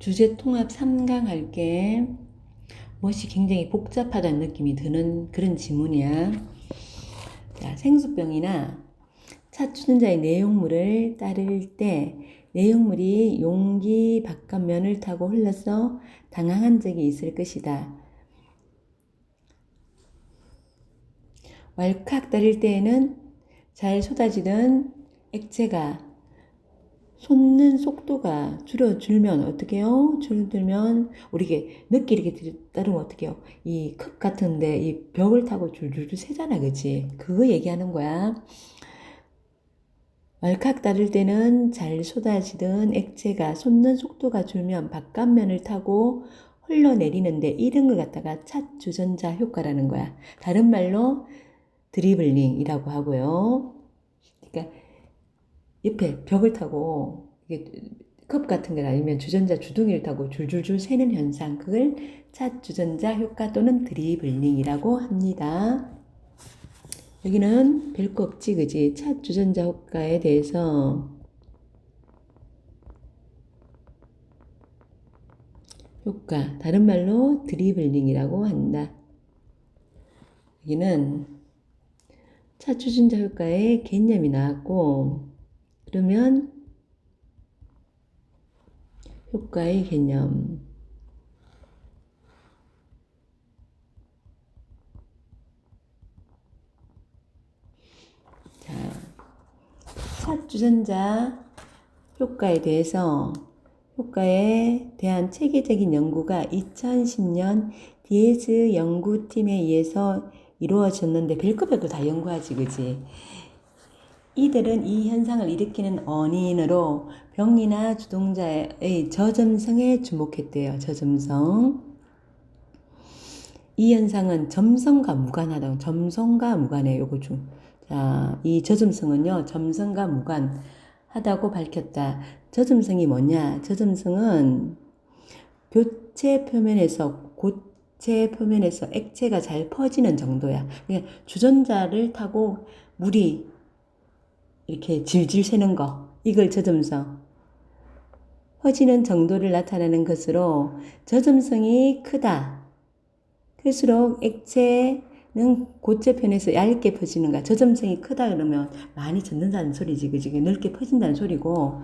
주제 통합 3강 할게. 무엇이 굉장히 복잡하다는 느낌이 드는 그런 지문이야. 자, 생수병이나 차 주전자의 내용물을 따를 때 내용물이 용기 바깥면을 타고 흘러서 당황한 적이 있을 것이다. 왈칵 따를 때에는 잘 쏟아지던 액체가 솟는 속도가 줄어들면 어떻게 해요? 줄어들면 우리 이게 늦게 이렇게 따르면 어떻게 해요? 이 컵 같은데 이 벽을 타고 줄줄줄 새잖아, 그치? 그거 얘기하는 거야. 왈칵 따를 때는 잘 쏟아지던 액체가 솟는 속도가 줄면 바깥면을 타고 흘러내리는데 이런 걸 갖다가 차 주전자 효과라는 거야. 다른 말로 드리블링이라고 하고요. 그러니까 옆에 벽을 타고 이게 컵 같은 걸 아니면 주전자 주둥이를 타고 줄줄줄 새는 현상, 그걸 차 주전자 효과 또는 드리블링이라고 합니다. 여기는 별거 없지, 그지? 차 주전자 효과에 대해서 효과, 다른 말로 드리블링이라고 한다. 여기는 차 주전자 효과의 개념이 나왔고, 그러면 효과의 개념. 자, 차 주전자 효과에 대한 체계적인 연구가 2010년 디에즈 연구팀에 의해서 이루어졌는데 별거 다 연구하지, 그지? 이들은 이 현상을 일으키는 원인으로 병이나 주동자의 저점성에 주목했대요. 저점성. 이 현상은 점성과 무관하다. 점성과 무관해요. 요거 중. 자, 이 저점성은요, 점성과 무관하다고 밝혔다. 저점성이 뭐냐? 저점성은 고체 표면에서 액체가 잘 퍼지는 정도야. 그러니까 주전자를 타고 물이 이렇게 질질 새는 거. 이걸 저점성. 퍼지는 정도를 나타내는 것으로 저점성이 크다. 클수록 액체는 고체편에서 얇게 퍼지는 거야. 저점성이 크다 그러면 많이 젖는다는 소리지. 그지? 넓게 퍼진다는 소리고,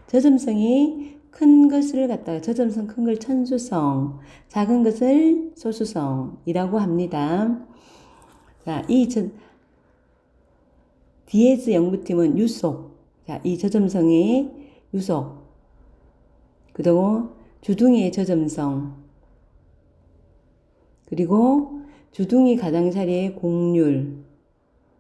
저점성이 큰 것을 갖다가 저점성 큰 걸 천수성, 작은 것을 소수성이라고 합니다. 자, 디에즈 연구팀은 유속, 자, 이 저점성의 유속, 그리고 주둥이의 저점성, 그리고 주둥이 가장자리의 곡률,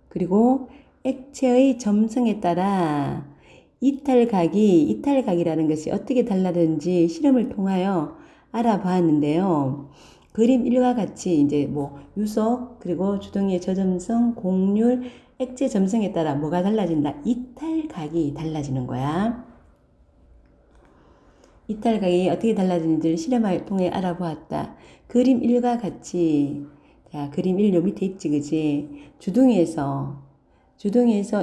그리고 액체의 점성에 따라 이탈각이라는 것이 어떻게 달라든지 실험을 통하여 알아보았는데요. 그림 1과 같이 이제 뭐 유속, 그리고 주둥이의 저점성, 곡률, 액체 점성에 따라 뭐가 달라진다? 이탈각이 달라지는 거야. 이탈각이 어떻게 달라지는지를 실험을 통해 알아보았다. 그림 1과 같이, 자, 그림 1 요 밑에 있지, 그지? 주둥이에서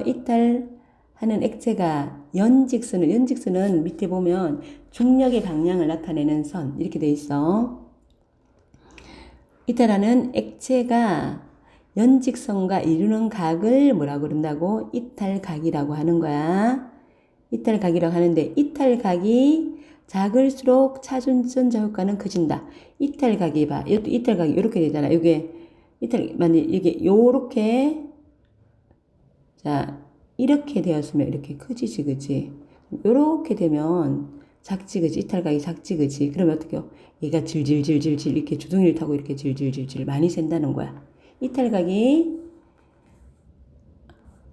이탈하는 액체가 연직선은 밑에 보면 중력의 방향을 나타내는 선, 이렇게 돼 있어. 이탈하는 액체가 연직선과 이루는 각을 뭐라고 그런다고? 이탈각이라고 하는 거야. 이탈각이라고 하는데, 이탈각이 작을수록 차주전자 효과는 커진다. 이탈각이 봐. 이것도 이탈각이 이렇게 되잖아. 이게 이게 요렇게, 자, 이렇게 되었으면 이렇게 커지지, 그지? 요렇게 되면 작지, 그지? 이탈각이 작지, 그지? 그러면 어떻게 해요? 얘가 질질질질질 이렇게 주둥이를 타고 이렇게 질질질질 많이 샌다는 거야. 이탈각이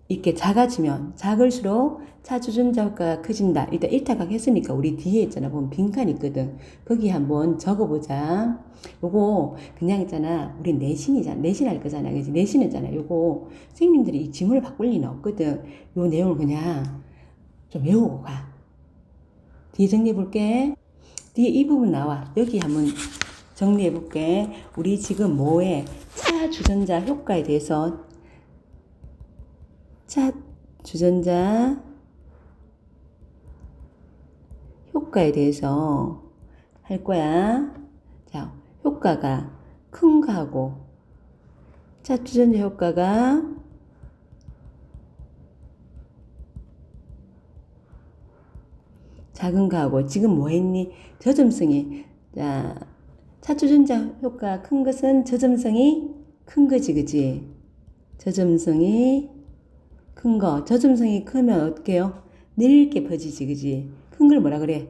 이렇게 작을수록 차주전자 효과가 커진다. 일단 일타각 했으니까 우리 뒤에 있잖아. 보면 빈칸 있거든. 거기 한번 적어보자. 요거 그냥 있잖아. 우리 내신이잖아. 내신할 거잖아. 그지? 내신이잖아. 요거 선생님들이 이 지문을 바꿀 리는 없거든. 요 내용을 그냥 좀 외우고 가. 뒤에 정리해볼게. 뒤에 이 부분 나와. 여기 한번 정리해볼게. 우리 지금 뭐에 차주전자 효과에 대해서 차 주전자 효과에 대해서 할 거야. 자, 효과가 큰 거하고 차추전자 효과가 작은 거하고 지금 뭐 했니? 저점성이. 자, 차추전자 효과 큰 것은 저점성이 큰 거지, 그지? 저점성이 큰 거. 저점성이 크면 어떻게 해요? 넓게 퍼지지, 그지? 큰 걸 뭐라 그래?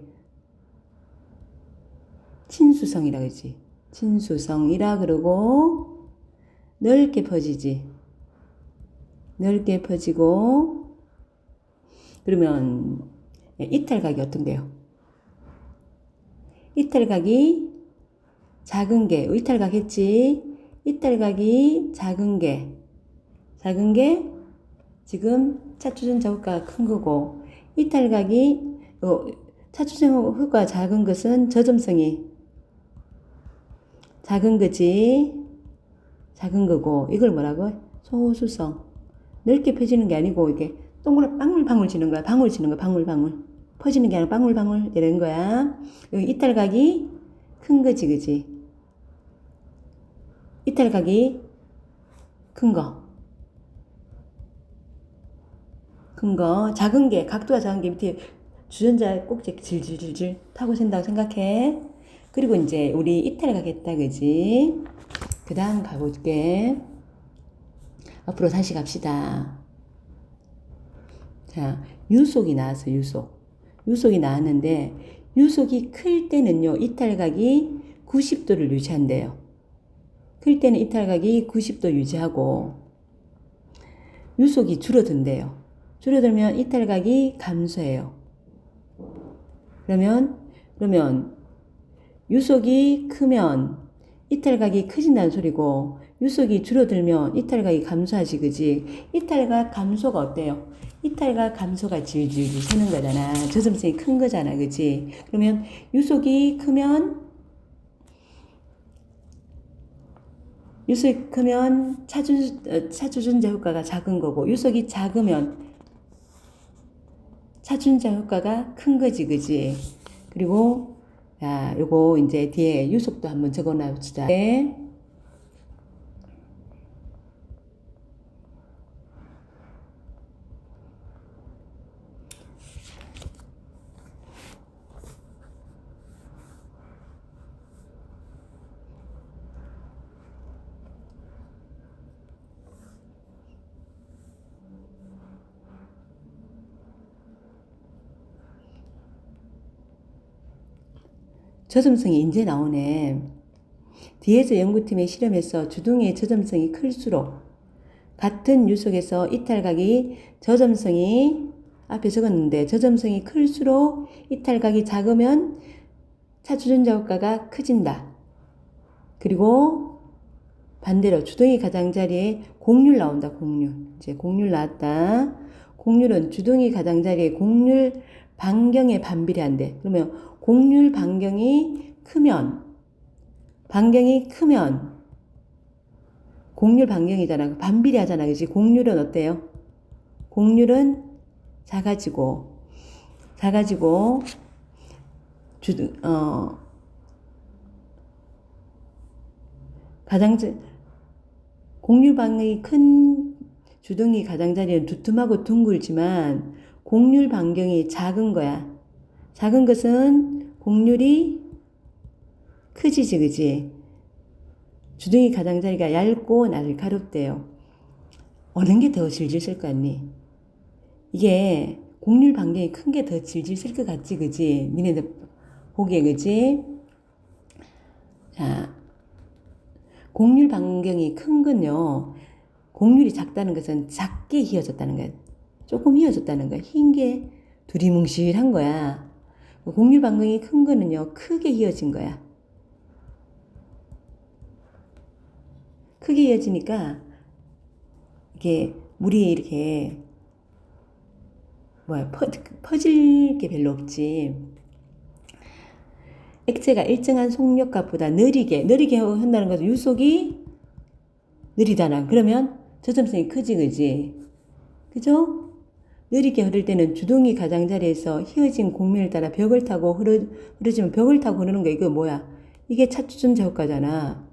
친수성이라 그러지. 친수성이라 그러고 넓게 퍼지지. 넓게 퍼지고 그러면 이탈각이 어떤데요? 이탈각이 작은 게 이탈각 했지. 이탈각이 작은 게 지금 차추전자 효과가 큰 거고 이탈각이 차추전자 효과가 작은 것은 저점성이 작은 거지. 작은 거고 이걸 뭐라고? 소수성. 넓게 펴지는 게 아니고 이게 동그랗게 방울방울 지는 거야. 방울 지는 거야. 방울방울. 퍼지는 게 아니라 방울방울 이런 거야. 여기 이탈각이 큰 거지, 그지? 이탈각이 큰 거. 큰 거. 작은 게, 각도가 작은 게 밑에 주전자 꼭지 질질질질 타고 센다고 생각해. 그리고 이제 우리 이탈각 했다, 그지? 그 다음 가볼게. 앞으로 다시 갑시다. 자, 유속이 나왔어, 유속. 유속이 나왔는데, 유속이 클 때는요, 이탈각이 90도를 유지한대요. 클 때는 이탈각이 90도 유지하고, 유속이 줄어든대요. 줄어들면 이탈각이 감소해요. 그러면, 유속이 크면 이탈각이 커진다는 소리고, 유속이 줄어들면 이탈각이 감소하지, 그지? 이탈각 감소가 어때요? 이탈각 감소가 질질질 새는 거잖아. 저점성이 큰 거잖아, 그지? 그러면 유속이 크면 차추전자 효과가 작은 거고, 유속이 작으면 차추전자 효과가 큰 거지, 그지? 그리고 자, 요거 이제 뒤에 유속도 한번 적어 놔봅시다. 네. 저점성이 이제 나오네. 뒤에서 연구팀의 실험에서 주둥이의 저점성이 클수록 같은 유속에서 이탈각이 저점성이 앞에 적었는데 저점성이 클수록 이탈각이 작으면 차추전자 효과가 커진다. 그리고 반대로 주둥이 가장자리에 곡률 나온다. 곡률. 이제 곡률 나왔다. 곡률은 주둥이 가장자리에 곡률 반경에 반비례한대. 그러면 곡률 반경이 크면 곡률 반경이잖아. 반비례하잖아. 그지? 곡률은 어때요? 곡률은 작아지고 곡률 반경이 큰 주둥이 가장자리는 두툼하고 둥글지만 곡률 반경이 작은 거야. 작은 것은 곡률이 크지지, 그지? 주둥이 가장자리가 얇고 날카롭대요. 어느 게 더 질질 쓸 것 같니? 이게 곡률 반경이 큰 게 더 질질 쓸 것 같지, 그지? 니네들 보기에, 그지? 자, 곡률 반경이 큰 건요, 곡률이 작다는 것은 작게 휘어졌다는 거야. 조금 휘어졌다는 거야. 흰 게 두리뭉실한 거야. 곡률 반경이 큰 거는요, 크게 휘어진 거야. 크게 휘어지니까 이게 물이 이렇게 퍼질 게 별로 없지. 액체가 일정한 속력값보다 느리게 한다는 것은 유속이 느리다나. 그러면 저점성이 크지, 그지? 그죠? 느리게 흐를 때는 주둥이 가장자리에서 휘어진 곡면을 따라 벽을 타고 흐르지만 벽을 타고 흐르는 거 이거 뭐야? 이게 차추전자 효과잖아.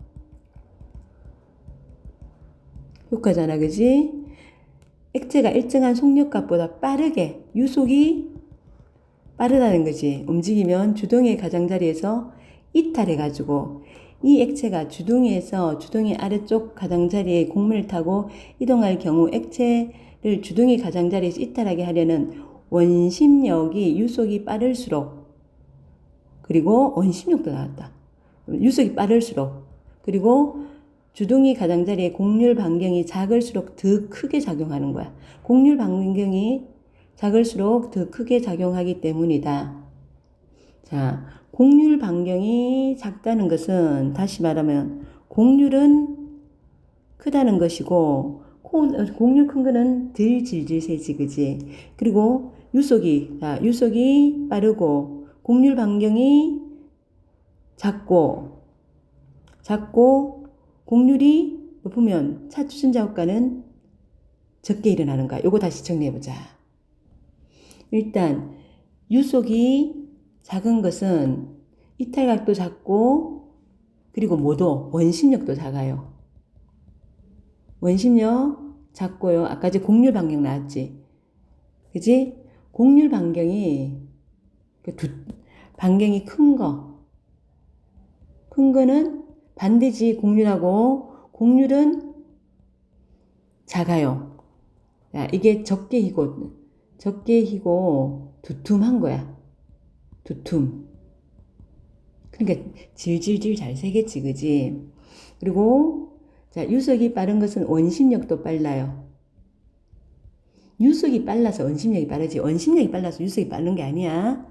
효과잖아, 그지? 액체가 일정한 속력값보다 빠르게 유속이 빠르다는 거지. 움직이면 주둥이 가장자리에서 이탈해가지고 이 액체가 주둥이에서 주둥이 아래쪽 가장자리에 곡면을 타고 이동할 경우 액체를 주둥이 가장자리에서 이탈하게 하려는 원심력이 유속이 빠를수록 그리고 원심력도 나왔다. 유속이 빠를수록 그리고 주둥이 가장자리의 곡률 반경이 작을수록 더 크게 작용하는 거야. 곡률 반경이 작을수록 더 크게 작용하기 때문이다. 자, 곡률 반경이 작다는 것은 다시 말하면 곡률은 크다는 것이고 곡률 큰 거는 덜 질질 새지, 그지? 그리고 유속이 빠르고 곡률 반경이 작고 곡률이 높으면 차추전자 효과는 적게 일어나는 거야. 요거 다시 정리해보자. 일단 유속이 작은 것은 이탈각도 작고 그리고 뭐도 원심력도 작아요. 원심력 작고요. 아까 이제 곡률 반경 나왔지. 그지? 곡률 반경이 반경이 큰 거는 반대지 곡률은 작아요. 야, 이게 적게 희고 두툼한 거야. 두툼. 그러니까 질질질 잘 새겠지, 그지? 그리고 자, 유속이 빠른 것은 원심력도 빨라요. 유속이 빨라서 원심력이 빠르지. 원심력이 빨라서 유속이 빠른 게 아니야.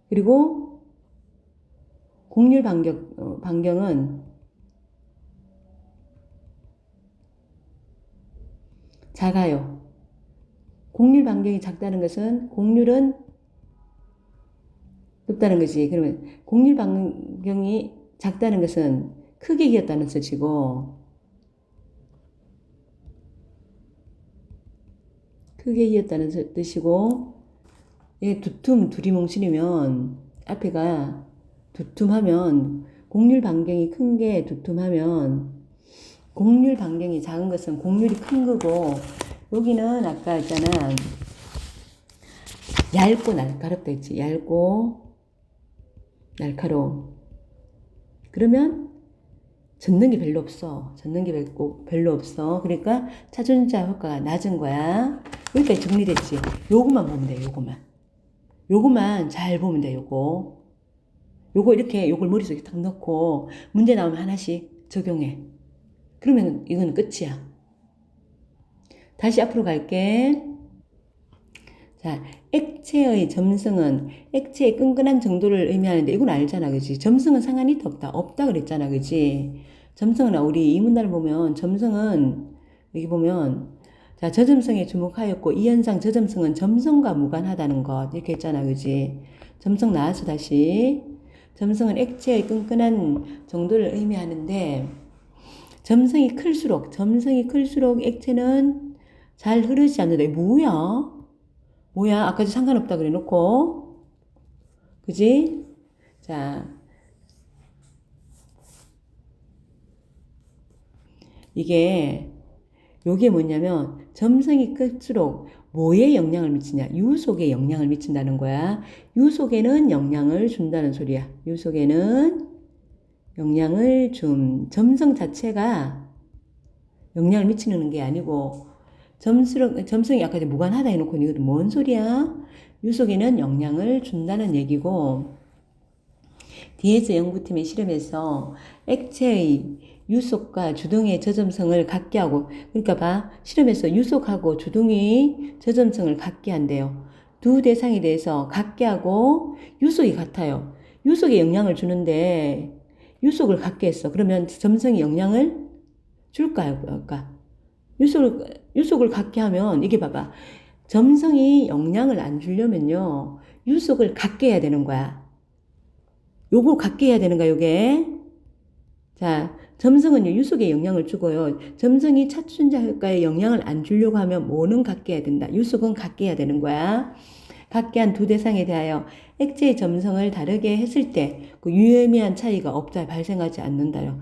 그리고 곡률 반경은 작아요. 곡률 반경이 작다는 것은 곡률은 높다는 거지. 그러면 곡률 반경이 작다는 것은 크게 휘었다는 뜻이고 크게 휘었다는 뜻이고 예, 두리뭉실이면 앞에가 두툼하면 곡률 반경이 큰 게 두툼하면 곡률 반경이 작은 것은 곡률이 큰 거고 여기는 아까 있잖아 얇고 날카롭다 했지. 얇고 날카로움. 그러면 젖는 게 별로 없어. 별로 없어. 그러니까 차전자 효과가 낮은 거야. 여기까지 정리됐지. 요것만 보면 돼. 요것만 잘 보면 돼. 요거 이렇게 요걸 머릿속에 딱 넣고 문제 나오면 하나씩 적용해. 그러면 이건 끝이야. 다시 앞으로 갈게. 자, 액체의 점성은 액체의 끈끈한 정도를 의미하는데 이건 알잖아, 그지? 점성은 상관이 없다 그랬잖아, 그지? 점성은 우리 이문단을 보면 점성은 여기 보면 자, 저점성에 주목하였고 이 현상 저점성은 점성과 무관하다는 것 이렇게 했잖아, 그지? 점성 나와서 다시 점성은 액체의 끈끈한 정도를 의미하는데 점성이 클수록 액체는 잘 흐르지 않는다. 뭐야? 아까도 상관없다 그래 놓고. 그지? 자. 요게 뭐냐면, 점성이 클수록 뭐에 영향을 미치냐? 유속에 영향을 미친다는 거야. 유속에는 영향을 준다는 소리야. 유속에는 영향을 점성 자체가 영향을 미치는 게 아니고, 점성이 아까 무관하다 해놓고 이것도 뭔 소리야? 유속에는 영향을 준다는 얘기고 뒤에서 연구팀의 실험에서 액체의 유속과 주둥이의 저점성을 같게 하고 그러니까 봐 실험에서 유속하고 주둥이 저점성을 같게 한대요. 두 대상에 대해서 같게 하고 유속이 같아요. 유속에 영향을 주는데 유속을 같게 했어. 그러면 점성이 영향을 줄까요? 그럴까? 유속을 갖게 하면 이게 봐봐. 점성이 영향을 안 주려면요. 유속을 갖게 해야 되는 거야. 요거 갖게 해야 되는 거야, 요게. 자, 점성은요, 유속에 영향을 주고요. 점성이 차주전자 효과에 영향을 안 주려고 하면 뭐는 같게 해야 된다. 유속은 같게 해야 되는 거야. 같게 한 두 대상에 대하여 액체의 점성을 다르게 했을 때 그 유의미한 차이가 없다, 발생하지 않는다요.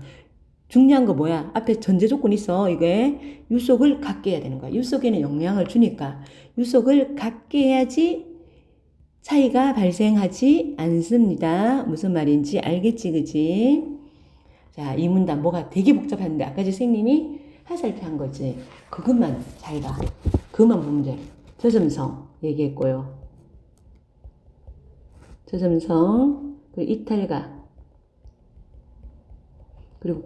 중요한 거 뭐야? 앞에 전제 조건 있어. 이게 유속을 같게 해야 되는 거야. 유속에는 영향을 주니까 유속을 같게 해야지 차이가 발생하지 않습니다. 무슨 말인지 알겠지, 그지? 자, 이 문단 뭐가 되게 복잡한데 아까 선생님이 하살표 한 거지. 그것만 잘 봐. 그것만 문제. 저점성 얘기했고요. 저점성, 그리고 이탈각, 그리고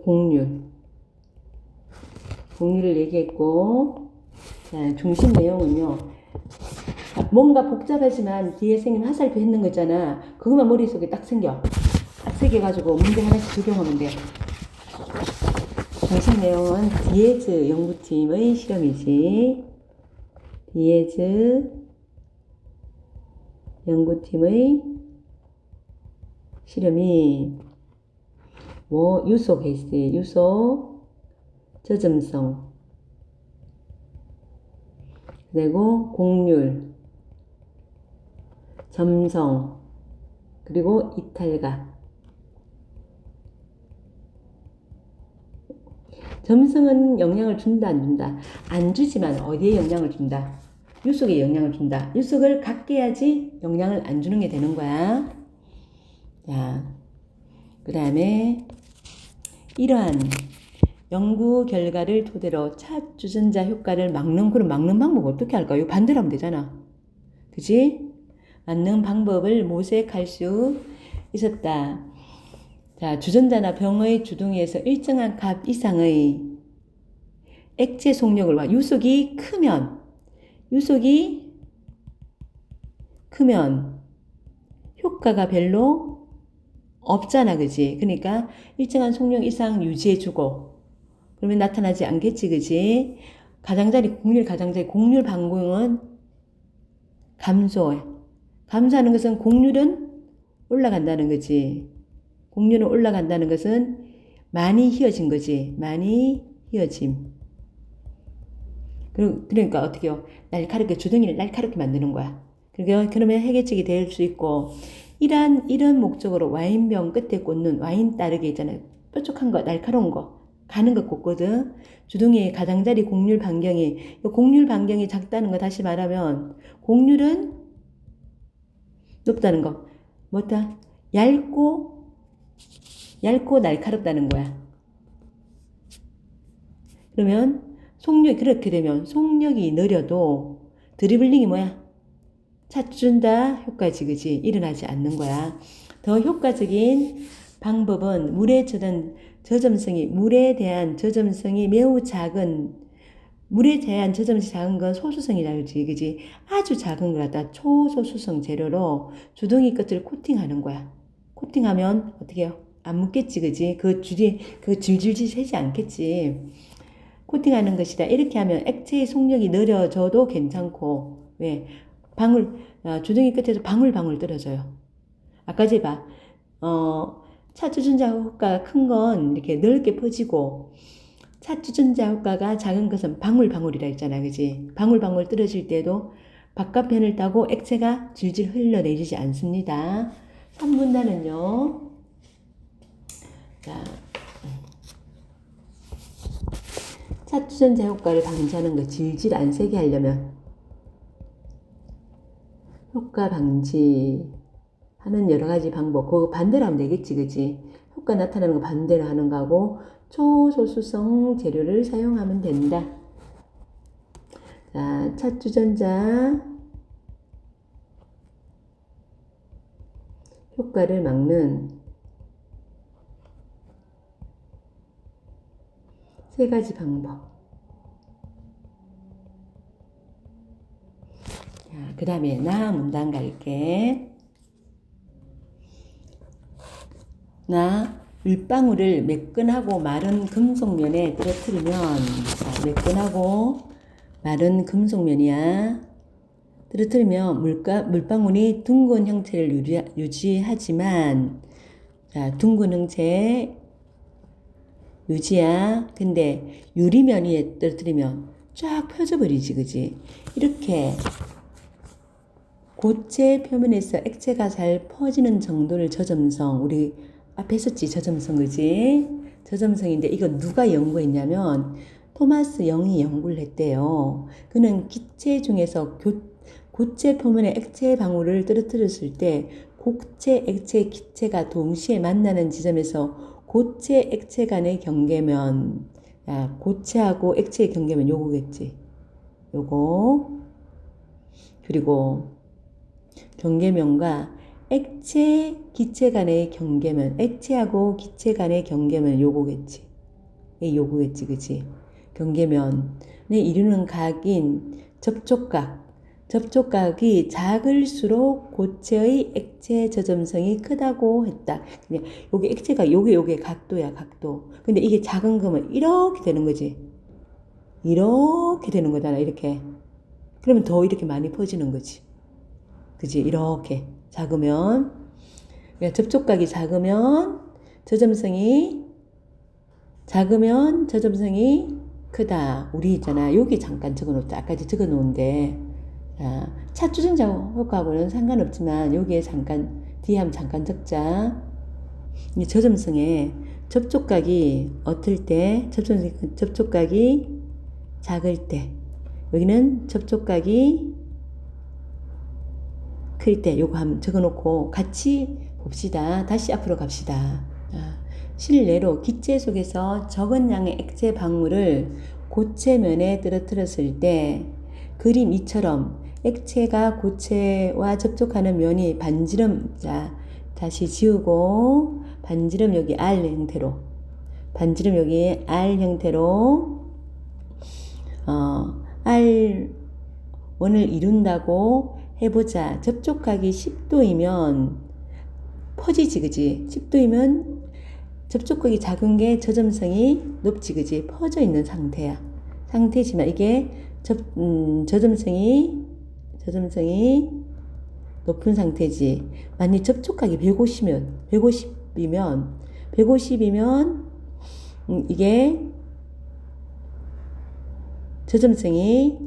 공률을 얘기했고, 자, 중심 내용은요. 뭔가 복잡하지만 뒤에 선생님 하살표 했는 거 있잖아. 그것만 머릿속에 딱 생겨. 딱 새겨가지고 문제 하나씩 적용하면 돼. 중심 내용은 디에즈 연구팀의 실험이지. 디에즈 연구팀의 실험이 뭐 유속 했어요. 유속, 저점성, 그리고 공률, 점성, 그리고 이탈각. 점성은 영향을 준다, 안 준다? 안 주지만 어디에 영향을 준다? 유속에 영향을 준다. 유속을 갖게 해야지 영향을 안 주는 게 되는 거야. 자, 그 다음에 이러한 연구 결과를 토대로 차주전자 효과를 막는 방법 어떻게 할까요? 반대로 하면 되잖아. 그지? 막는 방법을 모색할 수 있었다. 자, 주전자나 병의 주둥이에서 일정한 값 이상의 액체 속력을 봐. 유속이 크면 효과가 별로 없잖아, 그지? 그러니까 일정한 속력 이상 유지해주고 그러면 나타나지 않겠지, 그지? 공률 반공은 감소해. 감소하는 것은 공률은 올라간다는 거지. 공률은 올라간다는 것은 많이 휘어진 거지. 많이 휘어짐. 그러니까 어떻게 해요? 주둥이를 날카롭게 만드는 거야. 그러면 해결책이 될 수 있고, 이런 목적으로 와인병 끝에 꽂는 와인 따르게 있잖아요. 뾰족한 거, 날카로운 거. 가는 거 꽂거든. 주둥이의 가장자리 공률 반경이 작다는 거 다시 말하면, 공률은 높다는 거. 뭐다? 얇고 날카롭다는 거야. 그러면 그렇게 되면 속력이 느려도 드리블링이 뭐야? 차준다 효과지, 그지? 일어나지 않는 거야. 더 효과적인 방법은 물에 대한 저점성이 매우 작은, 물에 대한 저점성이 작은 건 소수성이라 그지? 아주 작은 걸 갖다 초소수성 재료로 주둥이 끝을 코팅하는 거야. 코팅하면 어떻게 해요? 안 묻겠지, 그지? 질질질 새지 않겠지. 코팅하는 것이다. 이렇게 하면 액체의 속력이 느려져도 괜찮고, 왜? 주둥이 끝에서 방울방울 떨어져요. 아까 봐. 차주전자 효과가 큰 건 이렇게 넓게 퍼지고, 차주전자 효과가 작은 것은 방울방울이라 했잖아, 그지? 방울방울 떨어질 때도 바깥편을 따고 액체가 질질 흘러내리지 않습니다. 3문단은요. 자, 차주전자 효과를 방지하는 거 질질 안 세게 하려면 효과 방지하는 여러 가지 방법, 그거 반대로 하면 되겠지, 그지? 효과 나타나는 거 반대로 하는 거하고 초소수성 재료를 사용하면 된다. 자, 차주전자 효과를 막는 세 가지 방법. 그 다음에 나 문단 갈게. 나 물방울을 매끈하고 마른 금속면에 떨어뜨리면, 자, 매끈하고 마른 금속면이야. 떨어뜨리면 물방울이 둥근 형태를 유지하지만, 자, 둥근 형태 유지야. 근데 유리면 위에 떨어뜨리면 쫙 펴져버리지, 그지? 이렇게 고체 표면에서 액체가 잘 퍼지는 정도를 저점성, 우리 앞에 했었지, 저점성, 그지? 저점성인데 이거 누가 연구했냐면 토마스 영이 연구를 했대요. 그는 기체 중에서 고체 표면에 액체 방울을 떨어뜨렸을 때 고체, 액체, 기체가 동시에 만나는 지점에서 고체, 액체 간의 경계면, 야, 고체하고 액체의 경계면 요거겠지. 요거. 그리고 경계면과 액체, 기체 간의 경계면, 액체하고 기체 간의 경계면 요거겠지. 요거겠지, 그치? 경계면에 이루는 각인 접촉각. 접촉각이 작을수록 고체의 액체 저점성이 크다고 했다. 그냥 요게 액체가 요게 각도야, 각도. 근데 이게 작은 거면 이렇게 되는 거지. 이렇게 되는 거잖아, 이렇게. 그러면 더 이렇게 많이 퍼지는 거지. 그지? 이렇게 작으면. 그러니까 접촉각이 작으면 저점성이 크다. 우리 있잖아. 여기 잠깐 적어놓자. 아까 적어 놓은데. 자, 차추정자 효과하고는 상관없지만 여기에 잠깐 뒤에 한번 잠깐 적자. 이 저점성에 접촉각이 어떨 때, 접촉각이 작을 때, 여기는 접촉각이 클 때, 요거 한번 적어놓고 같이 봅시다. 다시 앞으로 갑시다. 실내로 기체 속에서 적은 양의 액체 방울을 고체면에 떨어뜨렸을 때 그림 이처럼 액체가 고체와 접촉하는 면이 반지름, 자, 다시 지우고 반지름 여기 R 형태로, 반지름 여기 R 형태로 R1을 이룬다고 해보자. 접촉각이 10도이면 퍼지지, 그지? 10도이면 접촉각이 작은 게 저점성이 높지, 그지? 퍼져 있는 상태지만 이게 저점성이 높은 상태지. 만약 접촉각이 150이면 이게 저점성이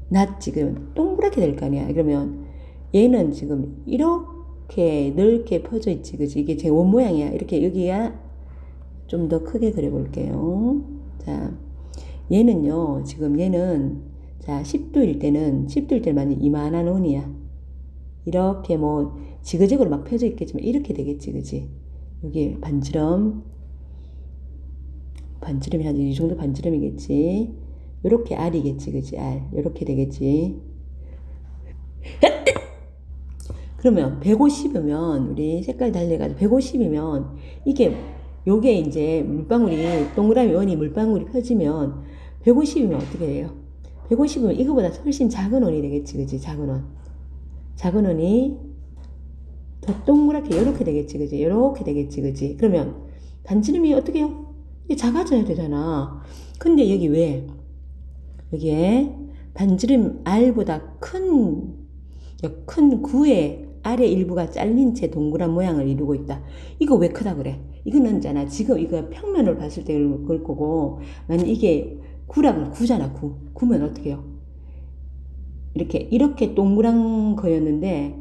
낮지. 그러면 동그랗게 될 거 아니야. 그러면 얘는 지금 이렇게 넓게 퍼져 있지, 그지? 이게 제 원 모양이야. 이렇게 여기가 좀 더 크게 그려볼게요. 자, 얘는요, 지금 얘는, 자, 10도일 때는 많이 이만한 원이야. 이렇게 뭐, 지그재그로 막 펴져 있겠지만, 이렇게 되겠지, 그지? 여기 반지름이 한 이 정도 반지름이겠지. 요렇게 R이겠지, 그지? R. 요렇게 되겠지. 그러면 150이면, 우리 색깔 달래가지고 150이면, 요게 이제 동그라미 원이 물방울이 펴지면 150이면 어떻게 돼요? 150이면 이거보다 훨씬 작은 원이 되겠지, 그지? 작은 원이 더 동그랗게 이렇게 되겠지, 그지? 이렇게 되겠지, 그지? 그러면 반지름이 어떻게 해요? 이게 작아져야 되잖아. 근데 여기에 반지름 R보다 큰 구의 아래 일부가 잘린 채 동그란 모양을 이루고 있다. 이거 왜 크다 그래? 이거는 있잖아. 지금 이거 평면으로 봤을 때 그럴 거고, 만약 이게 구잖아, 구. 구면 어떻게 해요? 이렇게 동그란 거였는데,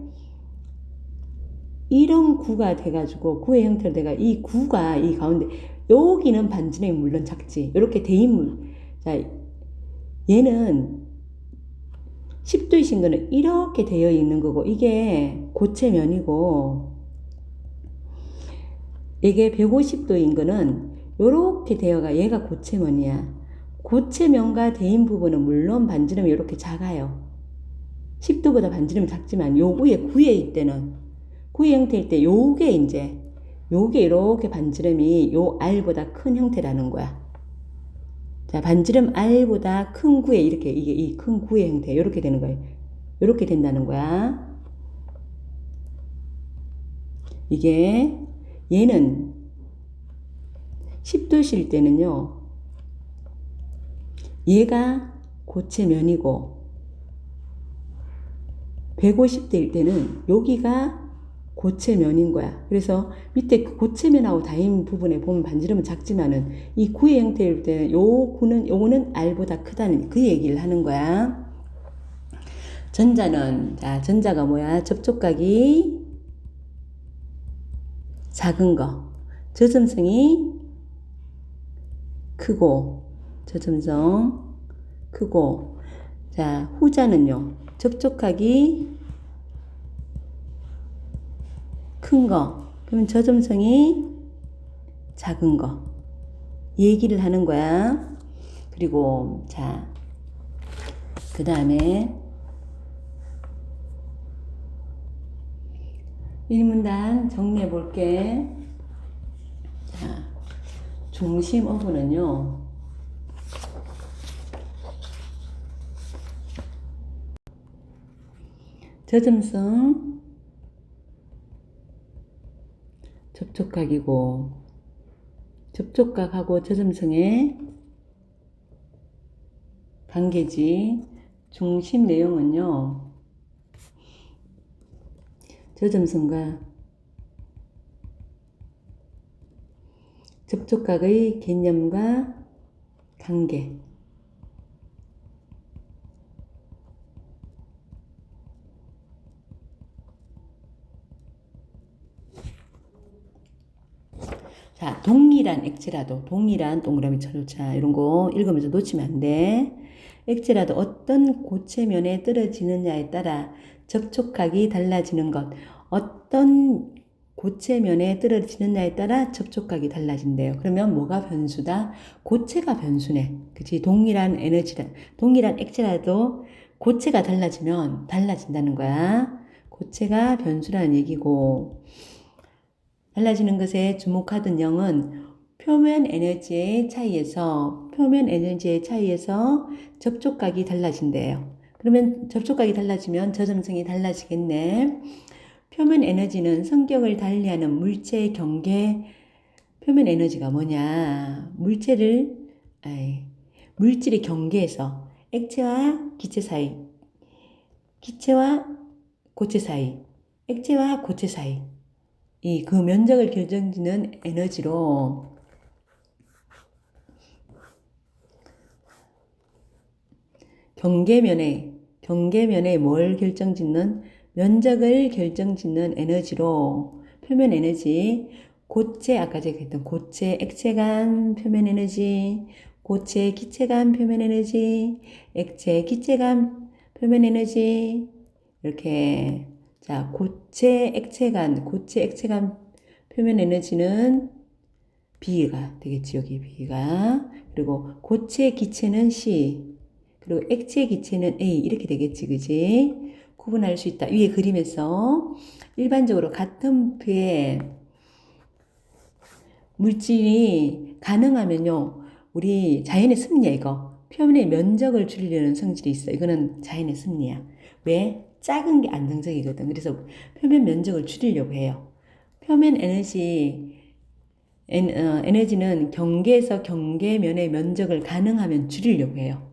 이런 구가 돼가지고, 구의 형태로 돼가, 이 구가 이 가운데, 여기는 반지름이 물론 작지. 이렇게 자, 얘는 10도이신 거는 이렇게 되어 있는 거고, 이게 고체면이고, 이게 150도인 거는 이렇게 되어가 얘가 고체면이야. 고체면과 대인 부분은 물론 반지름이 이렇게 작아요. 10도보다 반지름이 작지만 요구의 구의 형태일 때 요게 이렇게 반지름이 요 R보다 큰 형태라는 거야. 자, 반지름 R보다 큰 구에 이게 이 큰 구의 형태 이렇게 되는 거예요. 이렇게 된다는 거야. 얘는 10도실 때는요, 얘가 고체면이고 150도일 때는 여기가 고체면인 거야. 그래서 밑에 그 고체면하고 닿은 부분에 보면 반지름은 작지만은 이 구의 형태일 때는 요거는 R보다 크다는 그 얘기를 하는 거야. 전자는, 자, 전자가 뭐야? 접촉각이 작은 거. 저점성이 크고, 저점성 크고. 자, 후자는요. 접촉각이 큰 거. 그러면 저점성이 작은 거. 얘기를 하는 거야. 그리고, 자, 그 다음에 1문단 정리해 볼게. 자, 중심 어부는요. 저점성 접촉각이고 접촉각하고 저점성의 관계지. 중심 내용은요. 저점성과 접촉각의 개념과 관계. 자, 동일한 액체라도, 동일한 동그라미 쳐놓자. 이런 거 읽으면서 놓치면 안 돼. 액체라도 어떤 고체면에 떨어지느냐에 따라 접촉각이 달라지는 것. 어떤 고체면에 떨어지느냐에 따라 접촉각이 달라진대요. 그러면 뭐가 변수다? 고체가 변수네. 그치? 동일한 액체라도 고체가 달라지면 달라진다는 거야. 고체가 변수라는 얘기고. 달라지는 것에 주목하던 0은 표면 에너지의 차이에서 접촉각이 달라진대요. 그러면 접촉각이 달라지면 저점성이 달라지겠네. 표면 에너지는 성격을 달리하는 물체의 경계. 표면 에너지가 뭐냐? 물질의 경계에서 액체와 기체 사이, 기체와 고체 사이, 액체와 고체 사이, 그 면적을 결정짓는 에너지로 경계면에 뭘 결정짓는? 면적을 결정짓는 에너지로 표면 에너지, 고체, 아까 제가 했던 고체 액체 간 표면 에너지, 고체 기체 간 표면 에너지, 액체 기체 간 표면 에너지, 이렇게. 자, 고체 액체 간 표면 에너지는 B가 되겠지, 여기 B가. 그리고 고체 기체는 C, 그리고 액체 기체는 A, 이렇게 되겠지, 그지? 구분할 수 있다. 위에 그림에서 일반적으로 같은 부피의 물질이 가능하면요, 우리 자연의 섭리야, 이거. 표면의 면적을 줄이려는 성질이 있어. 이거는 자연의 섭리야. 왜? 작은 게 안정적이거든. 그래서 표면 면적을 줄이려고 해요. 표면 에너지는 경계에서 경계면의 면적을 가능하면 줄이려고 해요.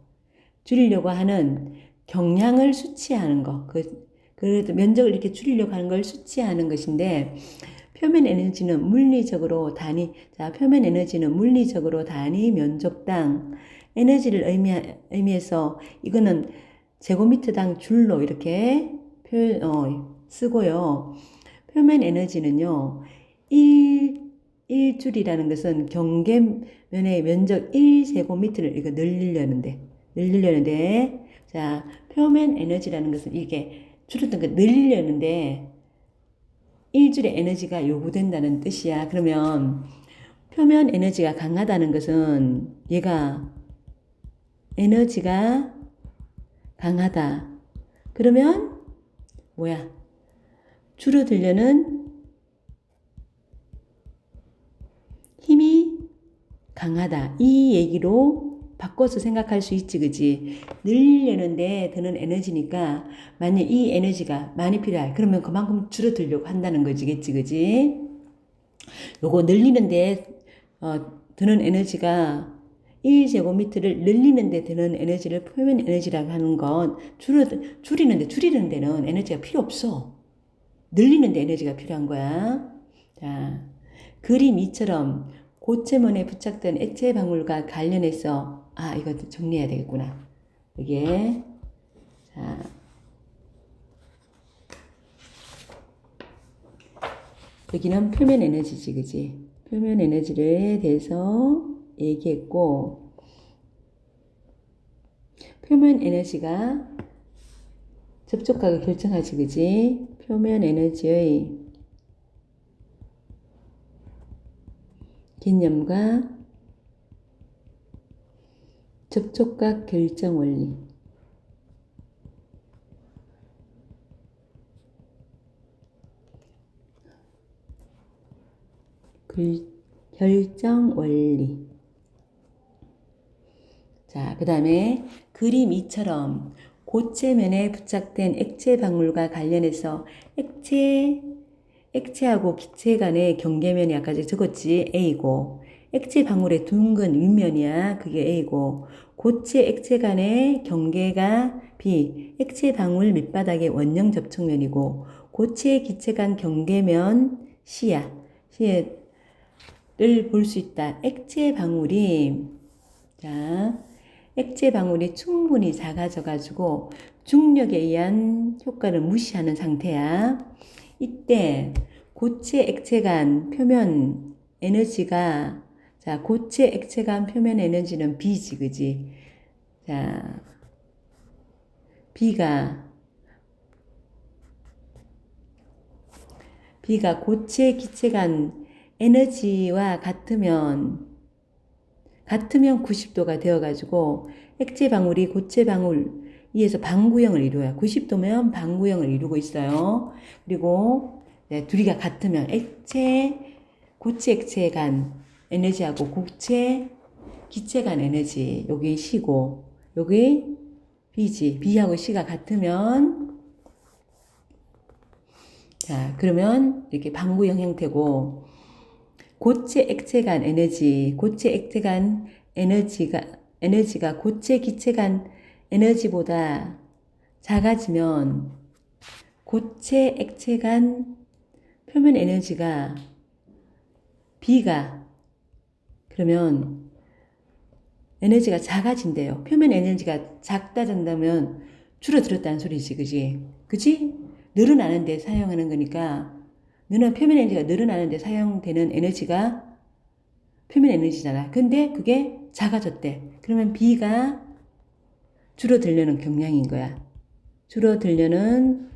줄이려고 하는 경량을 수치하는 거. 그래도 면적을 이렇게 줄이려고 하는 걸 수치하는 것인데, 표면 에너지는 물리적으로 단위 면적당 에너지를 의미해서 이거는 제곱미터당 줄로 이렇게 쓰고요. 표면 에너지는요, 1줄이라는 것은 경계면의 면적 1제곱미터를 이거 늘리려는데, 자, 표면 에너지라는 것은 이게 줄었던 거 늘리려는데 1줄의 에너지가 요구된다는 뜻이야. 그러면 표면 에너지가 강하다는 것은 얘가 에너지가 강하다. 그러면 뭐야? 줄어들려는 힘이 강하다. 이 얘기로 바꿔서 생각할 수 있지, 그지? 늘리려는데 드는 에너지니까 만약 이 에너지가 많이 필요해. 그러면 그만큼 줄어들려고 한다는 거지, 그지? 요거 늘리는데 드는 에너지가 1제곱미터를 늘리는데 드는 에너지를 표면 에너지라고 하는 건 줄이는 데는 에너지가 필요 없어. 늘리는 데 에너지가 필요한 거야. 자, 그림 이처럼 고체면에 부착된 액체 방울과 관련해서 이거 정리해야 되겠구나. 여기에 자, 여기는 표면 에너지지, 그지? 표면 에너지에 대해서 얘기했고, 표면 에너지가 접촉각을 결정하지, 그지? 표면 에너지의 개념과 접촉각 결정 원리. 결정 원리. 자, 그 다음에 그림 2처럼 고체면에 부착된 액체 방울과 관련해서 액체하고 기체 간의 경계면이 아까 적었지, A고, 액체 방울의 둥근 윗면이야, 그게 A고, 고체 액체 간의 경계가 B, 액체 방울 밑바닥의 원형 접촉면이고, 고체 기체 간 경계면 C야. C를 볼 수 있다. 액체 방울이 충분히 작아져가지고 중력에 의한 효과를 무시하는 상태야. 이때 고체 액체 간 표면 에너지가 고체 액체 간 표면 에너지는 B지, 그지? 자, B가 고체 기체 간 에너지와 같으면 90도가 되어가지고 액체 방울이 고체 방울 위에서 방구형을 이루어요. 90도면 방구형을 이루고 있어요. 그리고 둘이가 같으면 고체 액체 간 에너지하고 고체 기체 간 에너지, 여기 C고 여기 B지. B하고 C가 같으면 그러면 이렇게 방구형 형태고, 고체 액체 간 에너지가 고체 기체 간 에너지보다 작아지면 고체 액체 간 표면 에너지가 B가 그러면 에너지가 작아진대요. 표면 에너지가 작다진다면 줄어들었다는 소리지, 그지? 늘어나는데 사용하는 거니까, 표면 에너지가 늘어나는데 사용되는 에너지가 표면 에너지잖아. 근데 그게 작아졌대. 그러면 B가 줄어들려는 경향인 거야. 줄어들려는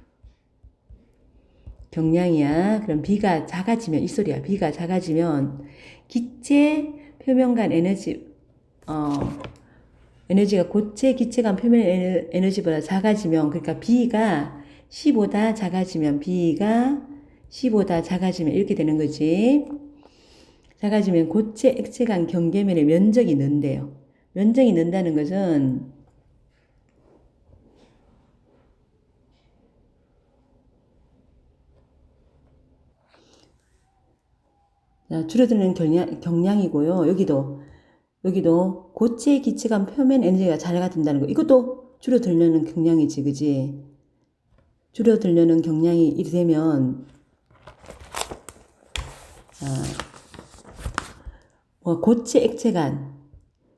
경향이야. 그럼 B가 작아지면, 이 소리야. B가 작아지면 기체 표면 간 에너지가 고체 기체 간 표면 에너지보다 작아지면, 그러니까 B가 C보다 작아지면 이렇게 되는 거지. 작아지면 고체 액체 간 경계면의 면적이 는대요. 면적이 는다는 것은 줄어드는 경향이고요. 여기도 고체 기체 간 표면 에너지가 작아진다는 거. 이것도 줄어들려는 경향이지, 그지? 줄어들려는 경향이 이렇게 되면 고체 액체 간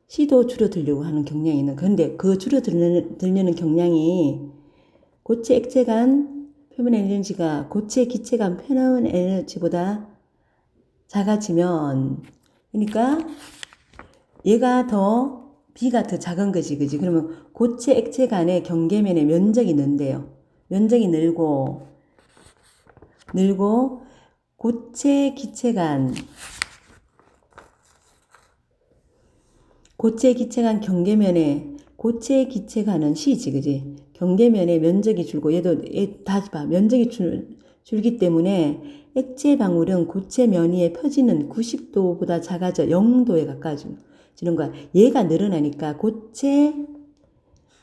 C도 줄어들려고 하는 경향이 있는. 그런데 그 줄어들려는 경향이 고체 액체 간 표면 에너지가 고체 기체 간 표면 에너지보다 작아지면, 그러니까 B가 더 작은 거지, 그지? 그러면 고체 액체 간의 경계면의 면적이 는대요. 면적이 늘고 고체 기체 간 경계면에 고체 기체 간은 C지, 그지? 경계면의 면적이 줄고 다시 봐. 면적이 줄기 때문에 액체 방울은 고체 면 위에 펴지는 90도보다 작아져 0도에 가까워지는 거야. 얘가 늘어나니까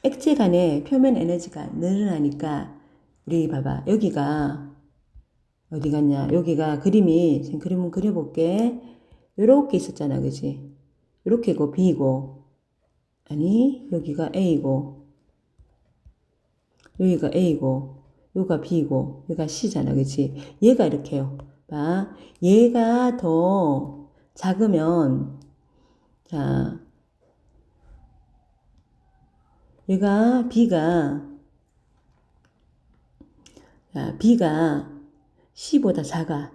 액체 간의 표면 에너지가 늘어나니까, 우리 봐봐. 여기가 어디 갔냐? 여기가 그림을 그려볼게. 요렇게 있었잖아, 그지? 요렇게고 B고, 여기가 A고, 여기가 A고, 요가 B고 얘가 C잖아. 그치? 얘가 이렇게요. 봐. 얘가 더 작으면 자, 얘가 B가 C보다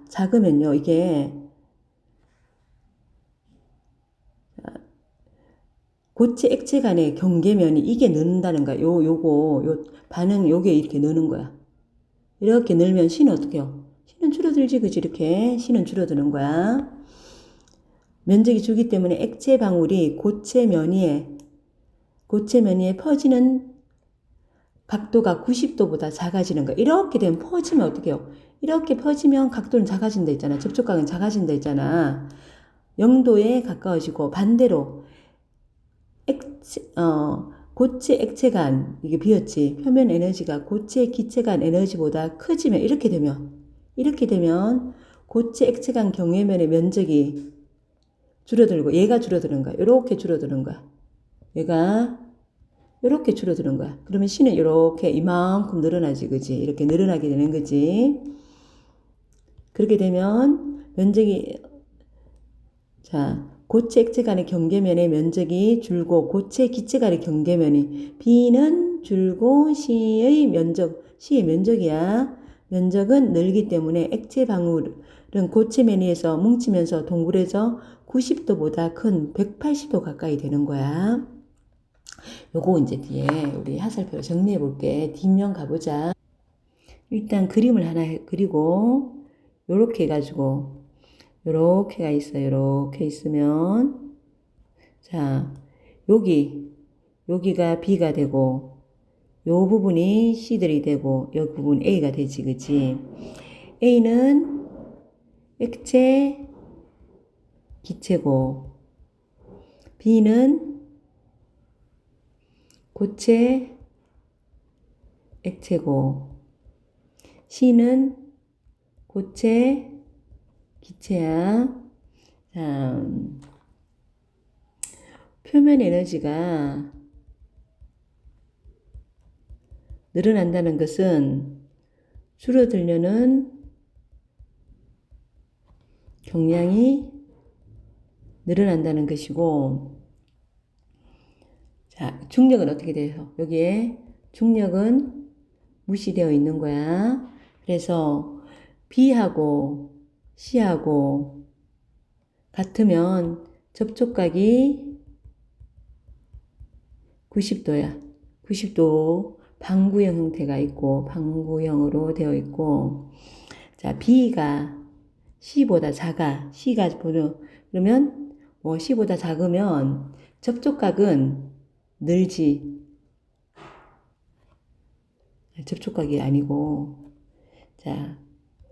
작으면요. 이게 고체 액체 간의 경계면이 이게 는다는 거야. 요 반응 요게 이렇게 느는 거야. 이렇게 늘면 C는 어떻게 해요? C는 줄어들지, 그지? 이렇게 C는 줄어드는 거야. 면적이 줄기 때문에 액체 방울이 고체 면위에 퍼지는 각도가 90도보다 작아지는 거야. 이렇게 되면 퍼지면 어떻게 해요? 이렇게 퍼지면 각도는 작아진다 했잖아. 접촉각은 작아진다 했잖아. 0도에 가까워지고 반대로 고체 액체 간 이게 비었지. 표면 에너지가 고체 기체 간 에너지보다 커지면 이렇게 되면 고체 액체 간 경계면의 면적이 줄어들고 얘가 줄어드는 거야. 이렇게 줄어드는 거야. 얘가 이렇게 줄어드는 거야. 그러면 C는 이렇게 이만큼 늘어나지, 그지? 이렇게 늘어나게 되는 거지. 그렇게 되면 면적이 자, 고체 액체 간의 경계면의 면적이 줄고 고체 기체 간의 경계면이 B는 줄고 C의 면적이야. 면적은 늘기 때문에 액체 방울은 고체 면위에서 뭉치면서 동굴에서 90도보다 큰 180도 가까이 되는 거야. 요거 이제 뒤에 우리 하살표로 정리해 볼게. 뒷면 가보자. 일단 그림을 하나 그리고 요렇게 해가지고 요렇게가 있어요. 요렇게 있으면 자 여기가 B가 되고 요 부분이 C들이 되고 요 부분 A가 되지, 그치? A는 액체 기체고 B는 고체 액체고 C는 고체 기체야. 자, 표면 에너지가 늘어난다는 것은 줄어들려는 경량이 늘어난다는 것이고, 자, 중력은 어떻게 돼요? 여기에 중력은 무시되어 있는 거야. 그래서 B하고 C하고 같으면 접촉각이 90도야. 90도 방구형 형태가 있고 방구형으로 되어 있고 자 B가 C보다 작아. C가 그러면 뭐 C보다 작으면 접촉각은 늘지. 접촉각이 아니고 자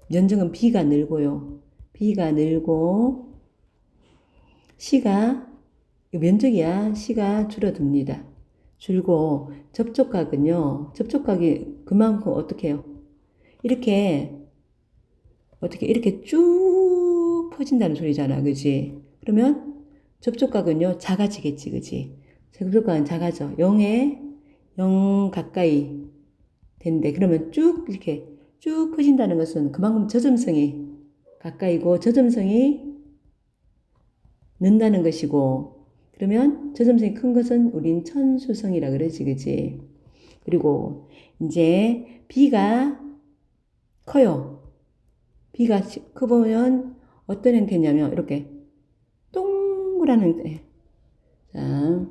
면적은 B가 늘고요. B가 늘고 C가 면적이야. C가 줄어듭니다. 줄고 접촉각이 그만큼 어떻게 해요? 이렇게 쭉 퍼진다는 소리잖아. 그지? 그러면 접촉각은요 작아지겠지. 그지? 접촉각은 작아져. 0 가까이 된대. 그러면 이렇게 쭉 퍼진다는 것은 그만큼 저점성이 가까이고 저점성이 는다는 것이고 그러면 저점성이 큰 것은 우린 천수성이라 그러지, 그지? 그리고 이제 B가 커요. B가 커보면 어떤 형태냐면 이렇게 동그란 형태. 자,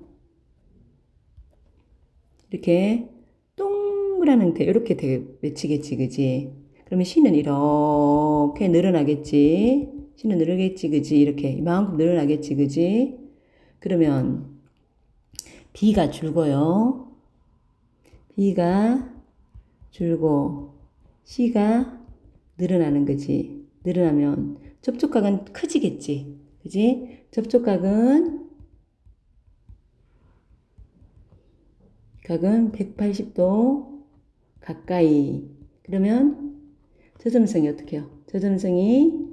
이렇게 동그란 형태 이렇게 되게 맺히겠지, 그지? 그러면 C는 이렇게 늘어나겠지. C는 늘어겠지, 그지? 이렇게 이만큼 늘어나겠지, 그지? 그러면 B가 줄고요. B가 줄고 C가 늘어나는 거지. 늘어나면 접촉각은 커지겠지. 그지? 접촉각은 180도 가까이. 그러면 저점성이 어떻게 해요? 저점성이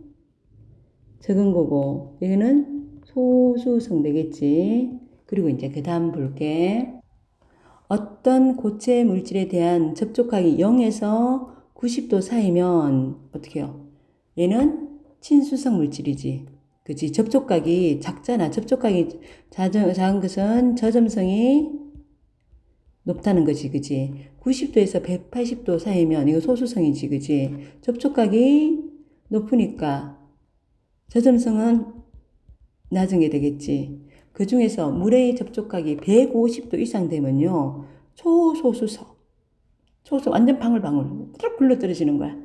적은 거고 여기는 소수성 되겠지. 그리고 이제 그 다음 볼게. 어떤 고체 물질에 대한 접촉각이 0에서 90도 사이면 어떻게 해요? 얘는 친수성 물질이지. 그치? 접촉각이 작잖아. 접촉각이 작은 것은 저점성이 높다는 거지. 그치? 90도에서 180도 사이면 이거 소수성이지. 그치? 접촉각이 높으니까 저점성은 낮은 게 되겠지. 그 중에서 물의 접촉각이 150도 이상 되면요. 초소수성. 완전 방울방울. 쭉 굴러 떨어지는 거야.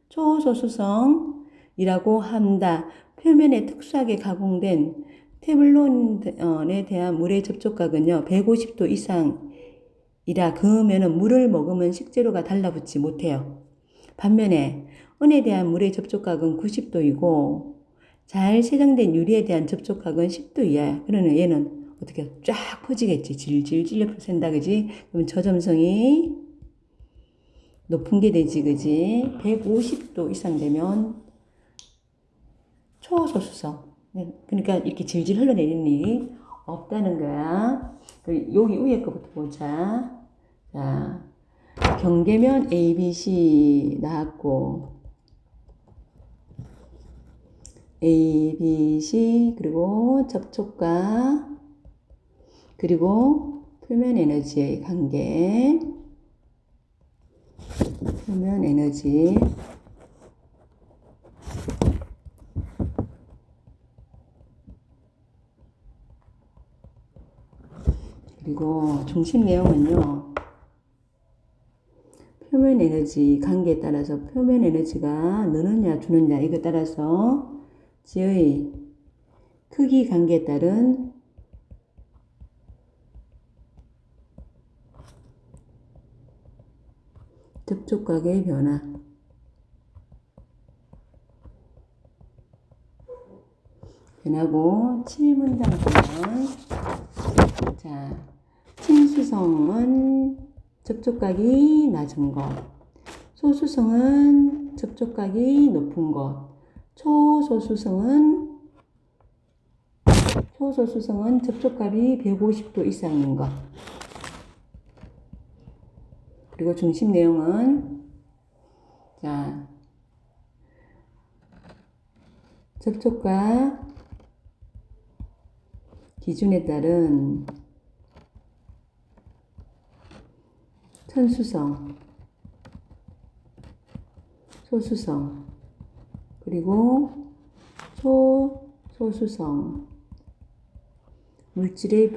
초소수성이라고 한다. 표면에 특수하게 가공된 테블론에 대한 물의 접촉각은요. 150도 이상이라 그러면은 물을 먹으면 식재료가 달라붙지 못해요. 반면에 은에 대한 물의 접촉각은 90도이고 잘 세정된 유리에 대한 접촉각은 10도 이하야. 그러면 얘는 어떻게 쫙 퍼지겠지. 질질 샌다, 그지? 그러면 저점성이 높은 게 되지, 그지? 150도 이상 되면 초소수성. 그러니까 이렇게 질질 흘러내리는 일이 없다는 거야. 여기 위에 거부터 보자. 자, 경계면 ABC 나왔고, ABC, 그리고 접촉과, 그리고 표면 에너지의 관계, 표면 에너지, 그리고 중심 내용은요, 표면 에너지 관계에 따라서 표면 에너지가 느느냐 주느냐 이거에 따라서 지의 크기 관계에 따른 접촉각의 변화. 변하고 7문장 보면 자, 친수성은 접촉각이 낮은 것, 소수성은 접촉각이 높은 것, 초소수성은 접촉각이 150도 이상인 것. 그리고 중심 내용은 자, 접촉각 기준에 따른 천수성, 소수성, 그리고 초소수성, 물질의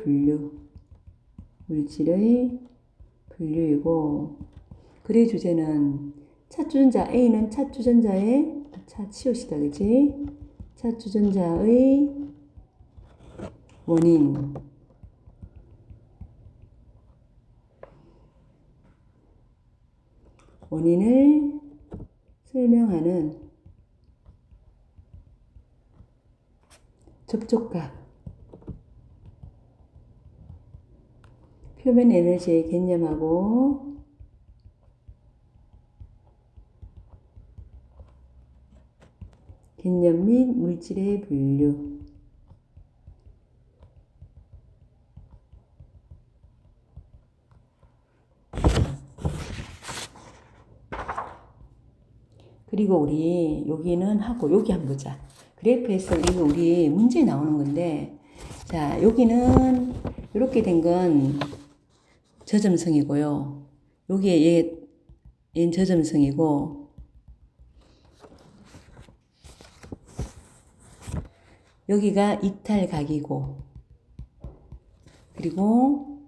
분류이고, 글의 주제는 찻주전자 A는 찻주전자의 차 치우시다, 그지? 찻주전자의 원인을 설명하는 접촉각, 표면 에너지의 개념하고 개념 및 물질의 분류. 그리고 우리 여기는 하고 여기 한번 보자. 그래프에서 이거 우리 문제에 나오는 건데, 자, 여기는 이렇게 된 건 저점성이고요. 여기에 얘는 저점성이고, 여기가 이탈각이고, 그리고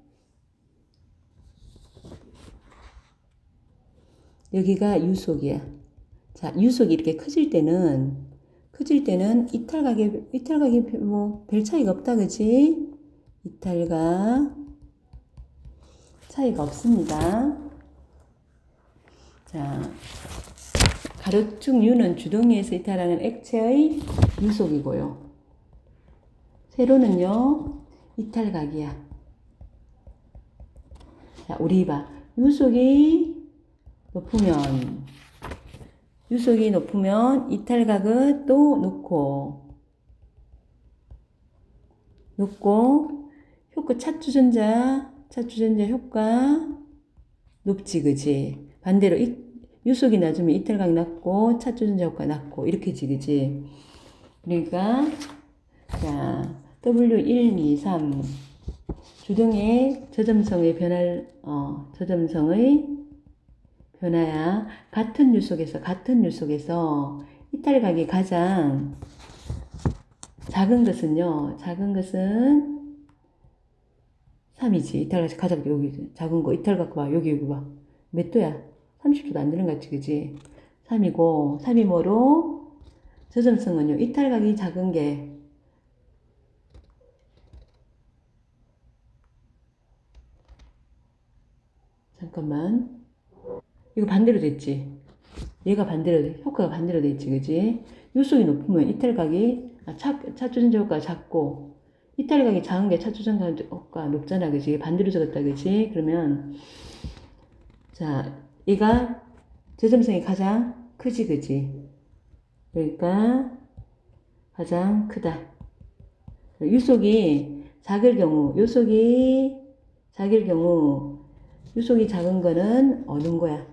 여기가 유속이야. 자, 유속이 이렇게 커질 때는 이탈각이 뭐 별 차이가 없다, 그지? 이탈각 차이가 없습니다. 자, 가로축 U는 주동위에서 이탈하는 액체의 유속이고요. 세로는요, 이탈각이야. 자, 우리 봐. 유속이 높으면 이탈각은 또 높고 효과 찻주전자 차주전자 효과 높지, 그지? 반대로 유속이 낮으면 이탈각 낮고 차주전자 효과 낮고 이렇게지, 그지? 그러니까 자 W1, 2, 3 주등의 저점성의 저점성의 변화야. 같은 유속에서 이탈각이 가장 작은 것은요. 작은 것은 3이지. 이탈각이 가장 여기 작은 거. 이탈각 봐. 여기 봐. 몇 도야? 30도도 안 되는 것 같지, 그지? 3이고 3이 뭐로? 저점성은요. 이탈각이 작은 게 잠깐만. 이거 반대로 됐지? 얘가 효과가 반대로 됐지, 그지? 유속이 높으면 이탈각이, 차주전자 효과가 작고, 이탈각이 작은 게 차주전자 효과가 높잖아, 그지? 반대로 적었다, 그지? 그러면, 자, 얘가 저점성이 가장 크지, 그지? 그러니까, 가장 크다. 유속이 작을 경우, 유속이 작은 거는 어느 거야?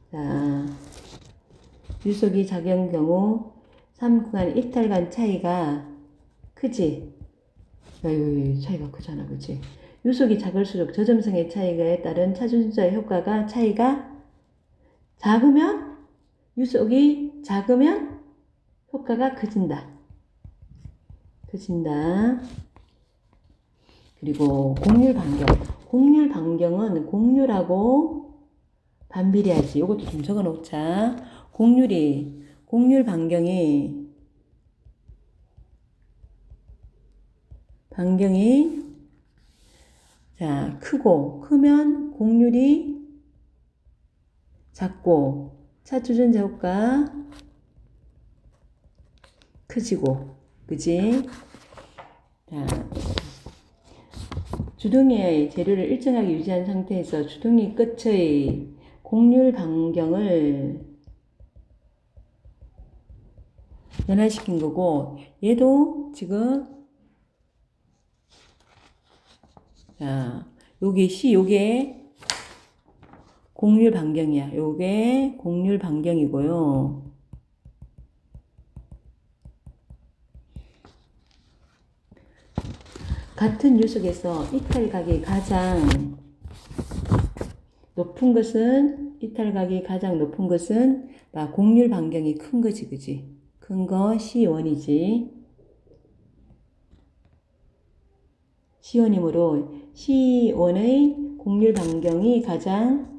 자, 유속이 작은 경우 3구간 이탈간 차이가 크지? 여기 차이가 크잖아, 그치? 유속이 작을수록 저점성의 차이가에 따른 차주전자의 차이가 작으면, 유속이 작으면 효과가 커진다. 그리고 곡률 반경은 곡률하고 반비례하지. 이것도 좀 적어 놓자. 곡률 반경이 자, 크면 곡률이 작고 차주전자 효과 크지고, 그지? 자, 주둥이의 재료를 일정하게 유지한 상태에서 주둥이 끝의 곡률 반경을 변화시킨 거고, 얘도 지금 자, 요게 곡률 반경이야. 요게 곡률 반경이고요. 같은 유속에서 이탈각이 가장 높은 것은 곡률 반경이 큰 거지, 그지? 큰 거 C1이지. C1이므로 C1의 곡률 반경이 가장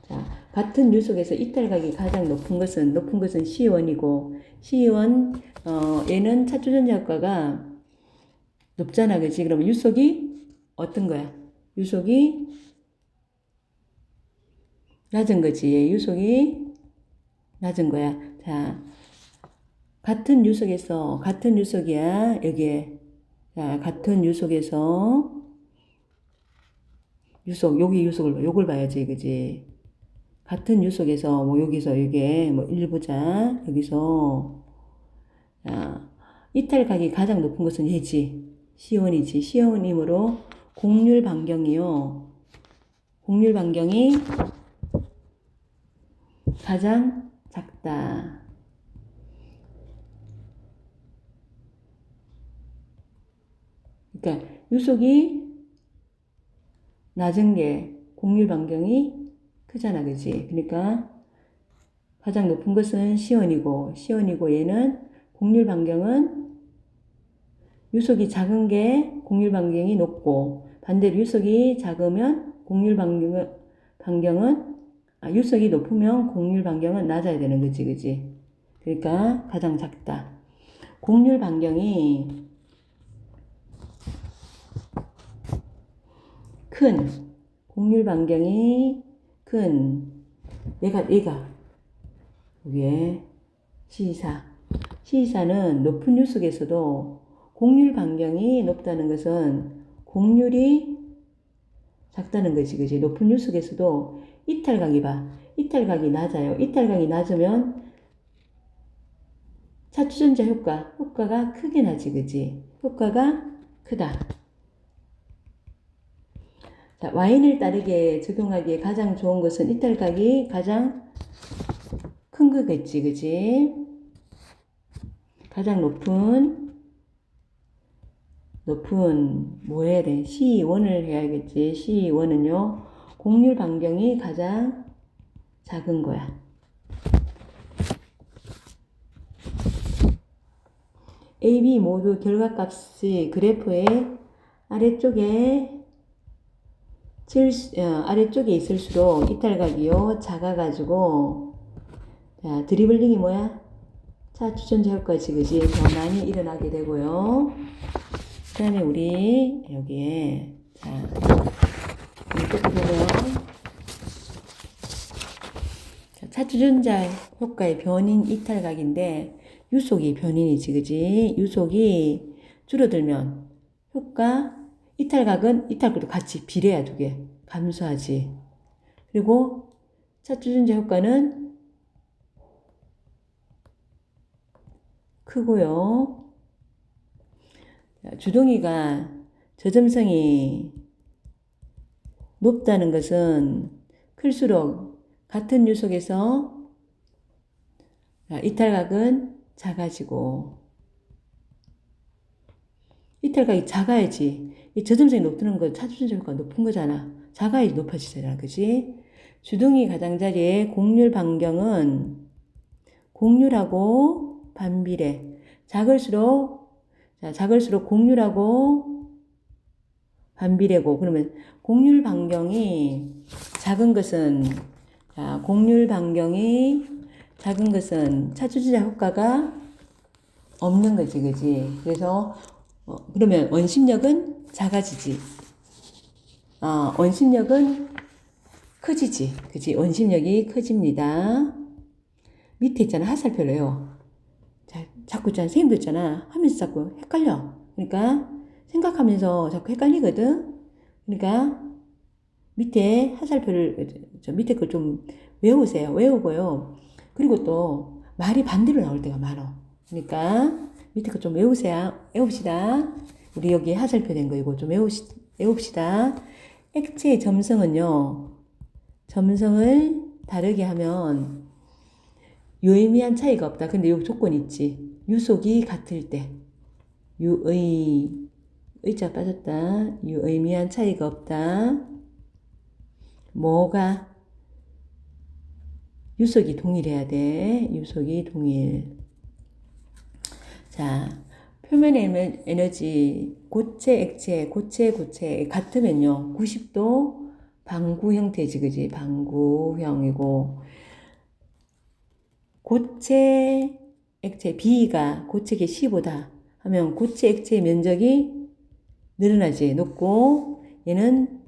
자, 같은 유속에서 이탈각이 가장 높은 것은 C1이고 C1 얘는 차주전자 효과가 높잖아, 그치? 그러면 유속이 어떤 거야? 유속이 낮은 거지. 유속이 낮은 거야. 자, 같은 유속이야. 여기에. 자, 같은 유속에서 여기 유속을 봐. 요걸 봐야지, 그지? 같은 유속에서, 여기서, 이게, 일보자. 여기서, 자, 이탈각이 가장 높은 것은 얘지. C1이지. C1이므로 곡률 반경이 가장 작다. 그러니까 유속이 낮은 게 곡률 반경이 크잖아, 그지? 그러니까 가장 높은 것은 C1이고 얘는 곡률 반경은 유속이 작은 게 곡률 반경이 높고, 반대로 유속이 작으면 유속이 높으면 곡률 반경은 낮아야 되는 거지, 그지? 그러니까 가장 작다. 곡률 반경이 곡률 반경이 큰 얘가 위에 C24는 높은 유속에서도 곡률 반경이 높다는 것은 곡률이 작다는 거지, 그지? 높은 유속에서도 이탈각이 낮아요. 이탈각이 낮으면 차주전자 효과가 크게 나지, 그지? 효과가 크다. 자, 와인을 따르게 적용하기에 가장 좋은 것은 이탈각이 가장 큰 거겠지, 그지? 가장 높은 뭐 해야 돼? C1을 해야겠지. C1은요, 곡률 반경이 가장 작은 거야. A, B 모두 결과값이 그래프의 아래쪽에 있을수록 이탈각이요 작아가지고, 자, 드리블링이 뭐야? 차추전자 효과지, 그지? 더 많이 일어나게 되고요. 그 다음에 우리 여기에 자, 이렇게 보면 차추전자 효과의 변인 이탈각인데 유속이 변인이지, 그지? 유속이 줄어들면 이탈각은 이탈각도 같이 비례야, 두 개. 감소하지. 그리고 차추전자 효과는 크고요. 주동이가 저점성이 높다는 것은 클수록 같은 유속에서 이탈각은 작아지고, 이탈각이 작아야지. 이 저점성이 높다는 건 차주전자 효과가 높은 거잖아. 작아야지 높아지잖아, 그지? 주둥이 가장자리의 곡률 반경은 곡률하고 반비례. 작을수록 곡률하고 반비례고, 그러면 곡률 반경이 작은 것은, 차주전자 효과가 없는 거지, 그지? 그래서, 그러면 원심력은 작아지지. 원심력은 커지지. 그지? 원심력이 커집니다. 밑에 있잖아, 하살표로요. 자꾸 있잖아, 선생님도 있잖아. 하면서 자꾸 헷갈려. 그러니까 생각하면서 자꾸 헷갈리거든. 그러니까 밑에 밑에 걸 좀 외우세요. 외우고요. 그리고 또 말이 반대로 나올 때가 많아. 그러니까 밑에 거 좀 외웁시다. 우리 여기 하살표 된 거 이거 좀 외웁시다. 액체의 점성은요, 점성을 다르게 하면 유의미한 차이가 없다. 근데 요 조건 있지. 유속이 같을 때. 의자 빠졌다. 유의미한 차이가 없다. 뭐가? 유속이 동일해야 돼. 유속이 동일. 자, 표면 에너지, 고체, 액체, 고체 같으면요. 90도 방구 형태지, 그지? 방구형이고. 고체, 액체, B가 고체계 C보다 하면 고체, 액체의 면적이 늘어나지. 높고, 얘는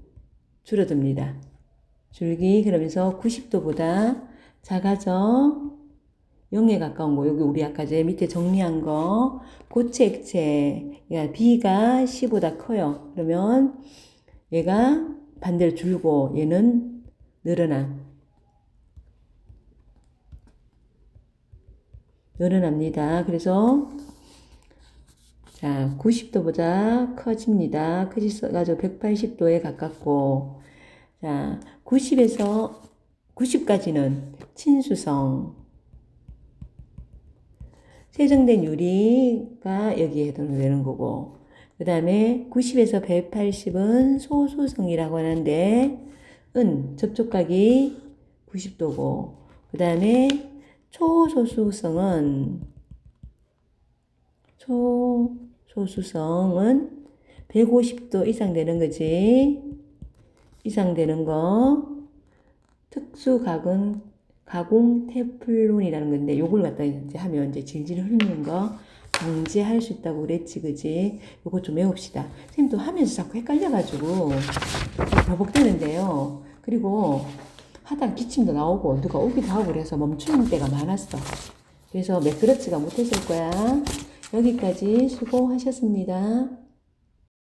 줄어듭니다. 그러면서 90도보다 작아져. 0에 가까운 거, 여기 우리 아까 밑에 정리한 거, 고체, 액체, B가 C보다 커요. 그러면 얘가 반대로 줄고, 얘는 늘어납니다. 그래서, 자, 90도보다 커집니다. 커져가지고 180도에 가깝고, 자, 90까지는 친수성. 세정된 유리가 여기에 해당되는 거고, 그 다음에 90에서 180은 소수성이라고 하는데, 접촉각이 90도고, 그 다음에 초소수성은 150도 이상 되는 거지. 이상 되는 거. 가공 테플론이라는 건데, 요걸 갖다 이제 하면 이제 질질 흐르는 거 방지할 수 있다고 그랬지, 그지? 요거 좀 외웁시다. 선생님도 하면서 자꾸 헷갈려가지고 버벅대는데요. 그리고 하다가 기침도 나오고 누가 오기도 하고 그래서 멈추는 때가 많았어. 그래서 매끄럽지가 못했을 거야. 여기까지 수고하셨습니다.